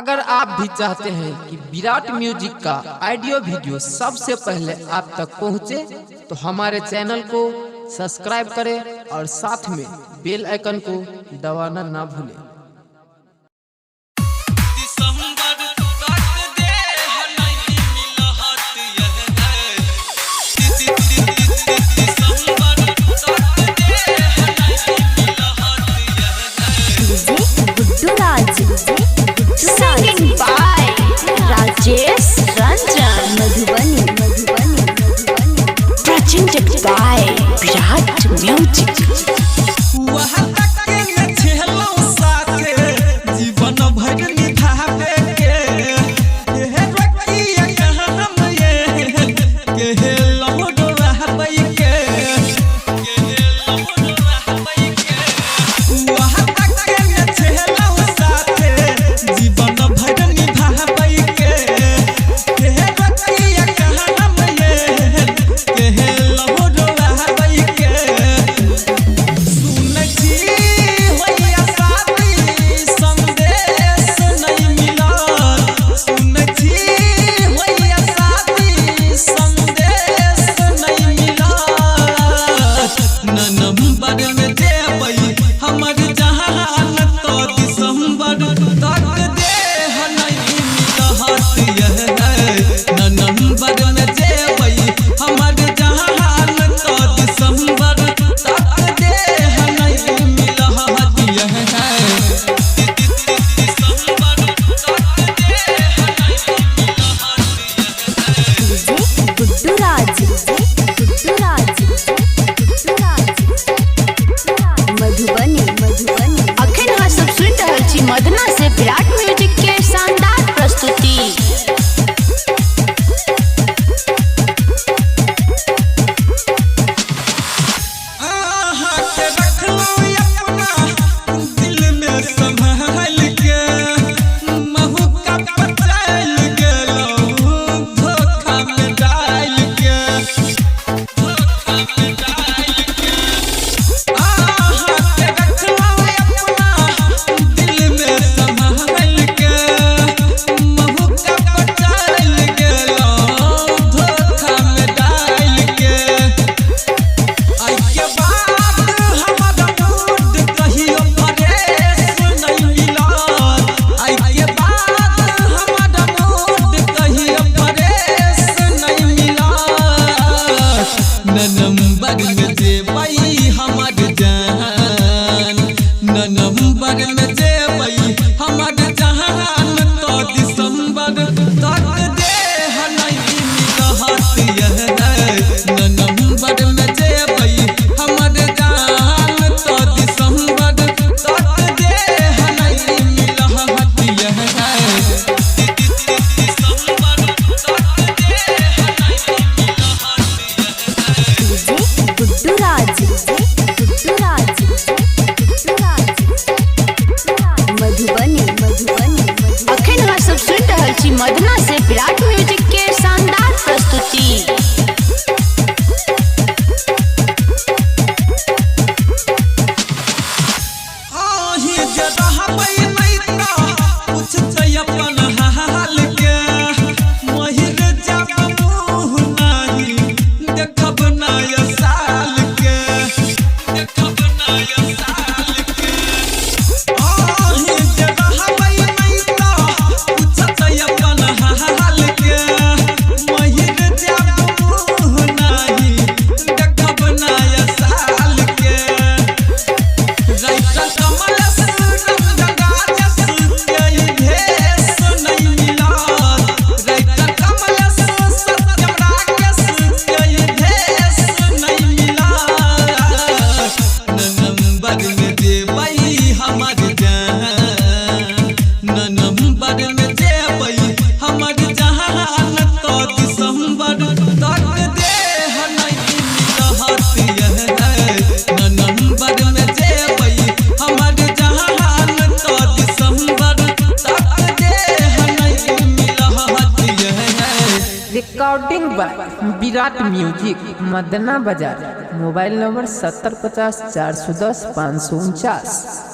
अगर आप भी चाहते हैं कि विराट म्यूजिक का ऑडियो वीडियो सबसे पहले आप तक पहुंचे, तो हमारे चैनल को सब्सक्राइब करें और साथ में बेल आइकन को दबाना ना भूलें। Singing by Rajesh Ranjan, Madhubani, presented by Virat Music. Madna से विराट म्यूजिक के शानदार प्रस्तुति। मदना से विराट म्यूजिक के शानदार प्रस्तुति। Recording by Virat music, Madna बाजार। Mobile number 7050 410 549।